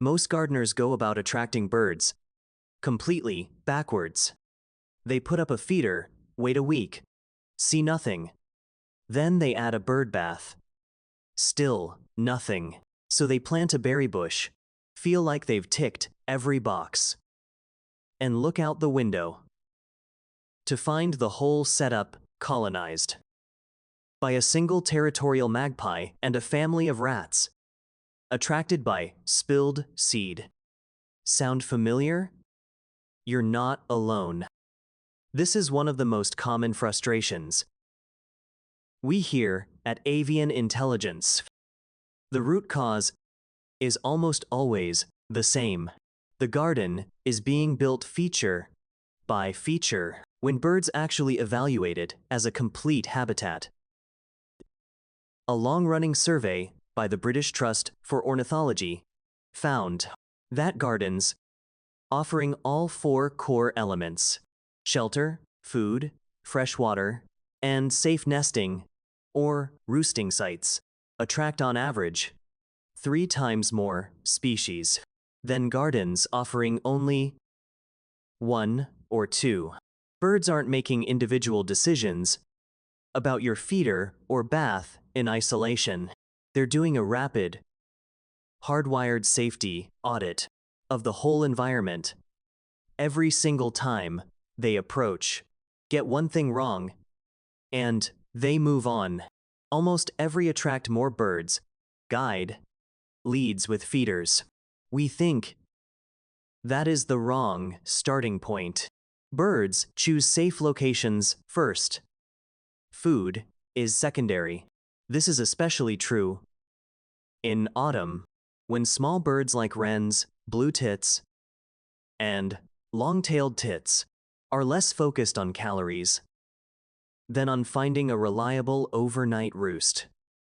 Most gardeners go about attracting birds completely backwards. They put up a feeder, wait a week, see nothing. Then they add a bird bath. Still nothing. So they plant a berry bush, feel like they've ticked every box, and look out the window to find the whole setup colonized by a single territorial magpie and a family of rats, attracted by spilled seed. Sound familiar? You're not alone. This is one of the most common frustrations we hear at Avian Intelligence. The root cause is almost always the same. The garden is being built feature by feature, when birds actually evaluate it as a complete habitat. A long-running survey by the British Trust for Ornithology found that gardens offering all 4 core elements, shelter, food, fresh water, and safe nesting or roosting sites, attract on average 3 times more species than gardens offering only 1 or 2. Birds aren't making individual decisions about your feeder or bath in isolation. They're doing a rapid, hardwired safety audit of the whole environment every single time they approach, get one thing wrong, and they move on. Almost every attract more birds guide leads with feeders. We think that is the wrong starting point. Birds choose safe locations first. Food is secondary. This is especially true in autumn, when small birds like wrens, blue tits, and long-tailed tits are less focused on calories than on finding a reliable overnight roost.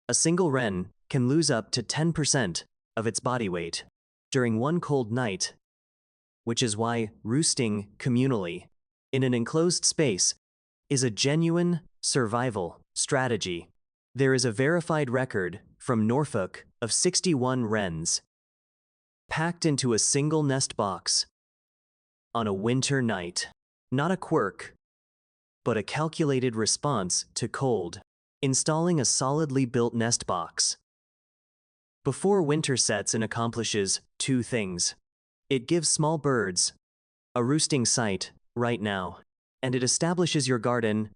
A single wren can lose up to 10% of its body weight during one cold night, which is why roosting communally in an enclosed space is a genuine survival strategy. There is a verified record from Norfolk of 61 wrens packed into a single nest box on a winter night. Not a quirk, but a calculated response to cold. Installing a solidly built nest box before winter sets in accomplishes 2 things. It gives small birds a roosting site right now, and it establishes your garden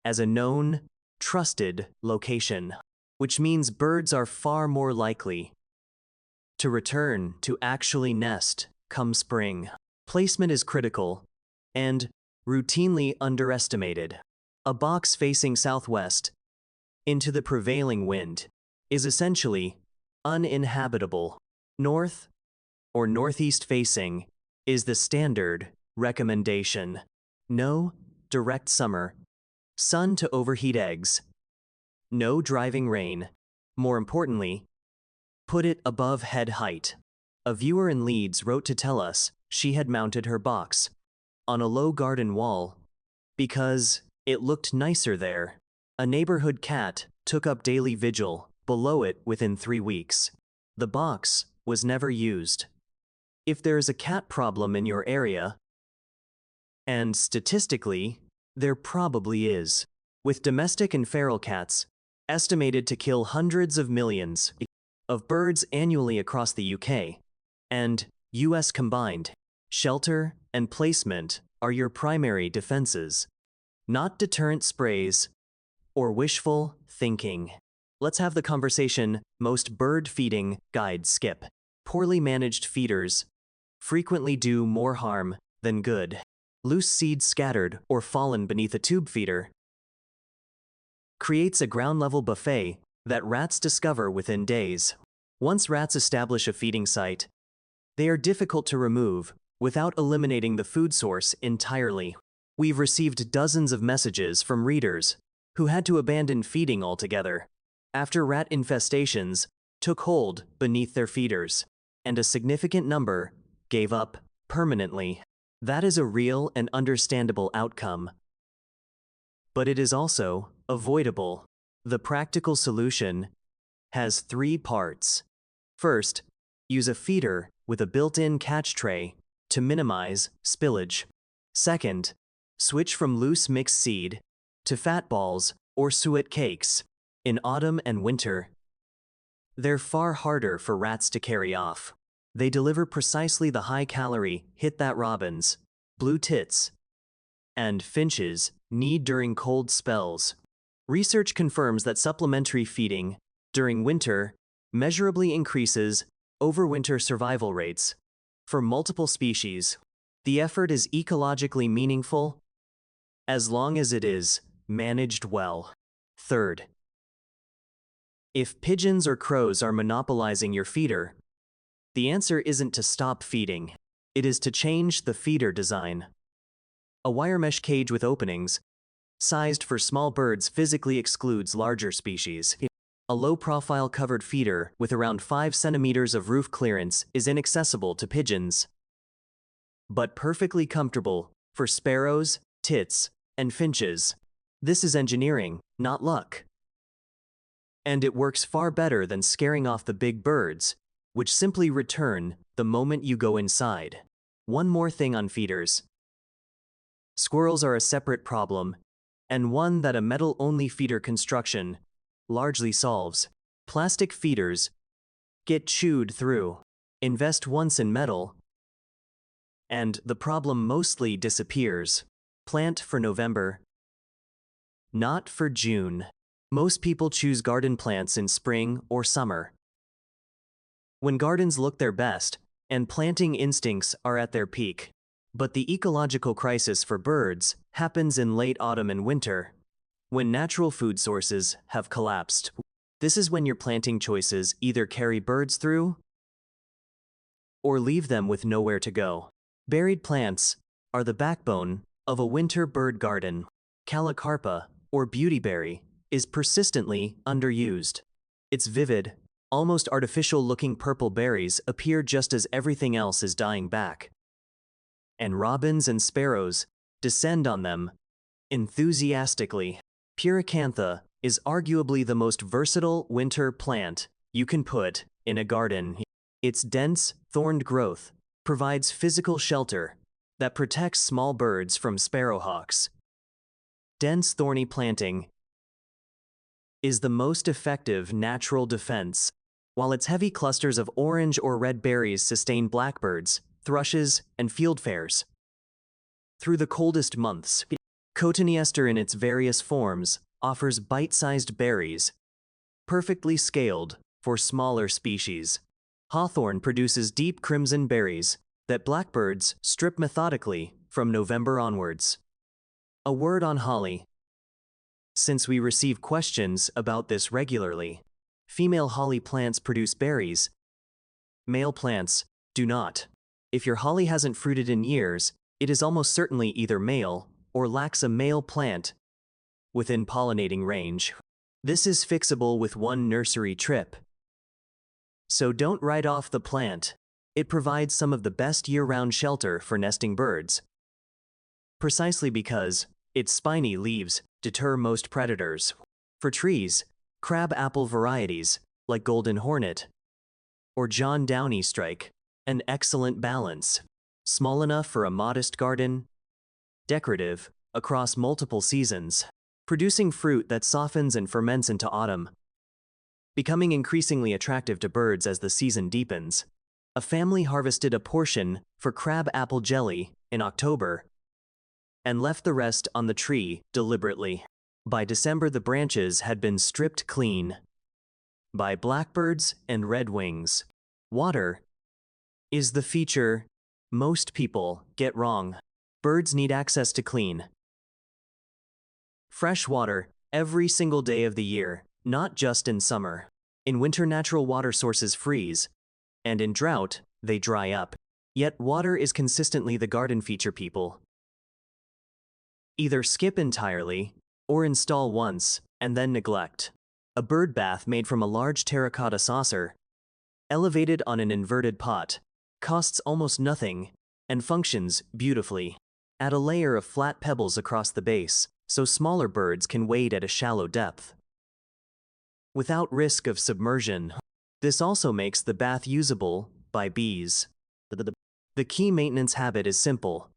as a known, trusted location, which means birds are far more likely to return to actually nest come spring. Placement is critical and routinely underestimated. A box facing southwest into the prevailing wind is essentially uninhabitable. North or northeast facing is the standard recommendation. No direct summer sun to overheat eggs. No driving rain. More importantly, put it above head height. A viewer in Leeds wrote to tell us she had mounted her box on a low garden wall because it looked nicer there. A neighborhood cat took up daily vigil below it within 3 weeks. The box was never used. If there is a cat problem in your area, and statistically, there probably is, with domestic and feral cats estimated to kill hundreds of millions of birds annually across the UK and US combined, shelter and placement are your primary defenses, not deterrent sprays or wishful thinking. Let's have the conversation most bird feeding guides skip. Poorly managed feeders frequently do more harm than good. Loose seeds scattered or fallen beneath a tube feeder creates a ground-level buffet that rats discover within days. Once rats establish a feeding site, they are difficult to remove without eliminating the food source entirely. We've received dozens of messages from readers who had to abandon feeding altogether after rat infestations took hold beneath their feeders, and a significant number gave up permanently. That is a real and understandable outcome, but it is also avoidable. The practical solution has 3 parts. First, Use a feeder with a built-in catch tray to minimize spillage. Second, switch from loose mixed seed to fat balls or suet cakes in autumn and winter. They're far harder for rats to carry off. They deliver precisely the high-calorie hit that robins, blue tits, and finches need during cold spells. Research confirms that supplementary feeding during winter measurably increases overwinter survival rates for multiple species. The effort is ecologically meaningful as long as it is managed well. Third, if pigeons or crows are monopolizing your feeder, the answer isn't to stop feeding. It is to change the feeder design. A wire mesh cage with openings, sized for small birds, physically excludes larger species. A low-profile covered feeder with around 5 centimeters of roof clearance is inaccessible to pigeons, but perfectly comfortable for sparrows, tits, and finches. This is engineering, not luck. And it works far better than scaring off the big birds, which simply return the moment you go inside. One more thing on feeders. Squirrels are a separate problem, and one that a metal-only feeder construction largely solves. Plastic feeders get chewed through. Invest once in metal, and the problem mostly disappears. Plant for November, not for June. Most people choose garden plants in spring or summer, when gardens look their best and planting instincts are at their peak. But the ecological crisis for birds happens in late autumn and winter, when natural food sources have collapsed. This is when your planting choices either carry birds through or leave them with nowhere to go. Berried plants are the backbone of a winter bird garden. Calocarpa, or beautyberry, is persistently underused. Its vivid, almost artificial-looking purple berries appear just as everything else is dying back, and robins and sparrows descend on them enthusiastically. Puricantha is arguably the most versatile winter plant you can put in a garden. Its dense, thorned growth provides physical shelter that protects small birds from sparrowhawks. Dense, thorny planting is the most effective natural defense, while its heavy clusters of orange or red berries sustain blackbirds, thrushes, and fieldfares through the coldest months. Cotoneaster in its various forms offers bite-sized berries, perfectly scaled for smaller species. Hawthorn produces deep crimson berries that blackbirds strip methodically from November onwards. A word on holly. Since we receive questions about this regularly, female holly plants produce berries. Male plants do not. If your holly hasn't fruited in years, it is almost certainly either male or lacks a male plant within pollinating range. This is fixable with one nursery trip. So don't write off the plant. It provides some of the best year-round shelter for nesting birds, precisely because its spiny leaves deter most predators. For trees, crab apple varieties like Golden Hornet or John Downey strike an excellent balance. Small enough for a modest garden, decorative across multiple seasons, producing fruit that softens and ferments into autumn, becoming increasingly attractive to birds as the season deepens. A family harvested a portion for crab apple jelly in October and left the rest on the tree deliberately. By December, the branches had been stripped clean by blackbirds and redwings. Water is the feature most people get wrong. Birds need access to clean, fresh water every single day of the year, not just in summer. In winter, natural water sources freeze, and in drought, they dry up. Yet water is consistently the garden feature people either skip entirely or install once and then neglect. A bird bath made from a large terracotta saucer, elevated on an inverted pot, costs almost nothing and functions beautifully. Add a layer of flat pebbles across the base so smaller birds can wade at a shallow depth without risk of submersion. This also makes the bath usable by bees. The key maintenance habit is simple.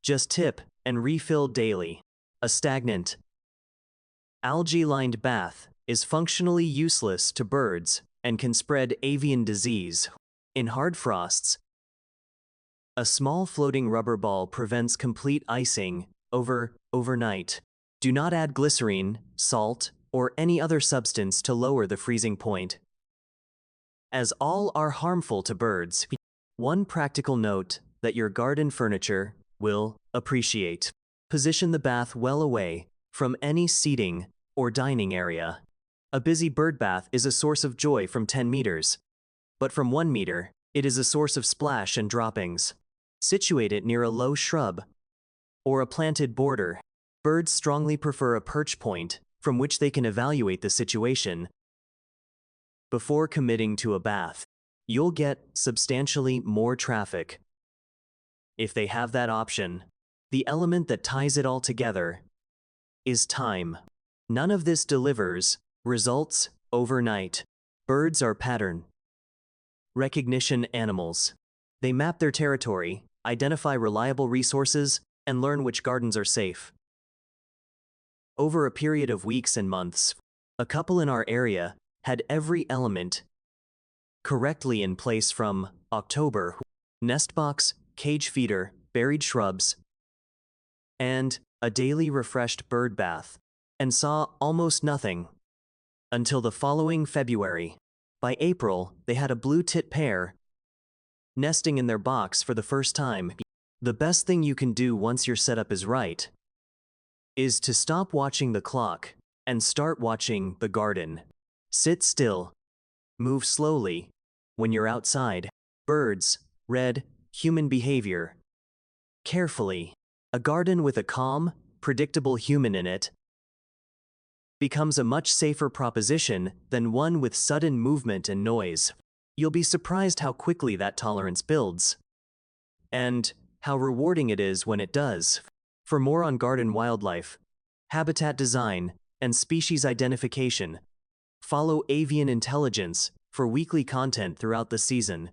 Just tip and refill daily. A stagnant, algae-lined bath is functionally useless to birds and can spread avian disease. In hard frosts, a small floating rubber ball prevents complete icing overnight. Do not add glycerine, salt, or any other substance to lower the freezing point, as all are harmful to birds. One practical note that your garden furniture will appreciate. Position the bath well away from any seating or dining area. A busy bird bath is a source of joy from 10 meters, but from 1 meter, it is a source of splash and droppings. Situate it near a low shrub or a planted border. Birds strongly prefer a perch point from which they can evaluate the situation. Before committing to a bath, you'll get substantially more traffic. If they have that option, the element that ties it all together is time. None of this delivers results overnight. Birds are pattern recognition animals. They map their territory, identify reliable resources, and learn which gardens are safe. Over a period of weeks and months, a couple in our area had every element correctly in place from October: nest box, cage feeder, buried shrubs, and a daily refreshed bird bath, and saw almost nothing until the following February. By April, they had a blue tit pair nesting in their box for the first time. The best thing you can do once your setup is right is to stop watching the clock and start watching the garden. Sit still, move slowly when you're outside. Birds read human behavior carefully. A garden with a calm, predictable human in it becomes a much safer proposition than one with sudden movement and noise. You'll be surprised how quickly that tolerance builds, and how rewarding it is when it does. For more on garden wildlife, habitat design, and species identification, follow Avian Intelligence for weekly content throughout the season.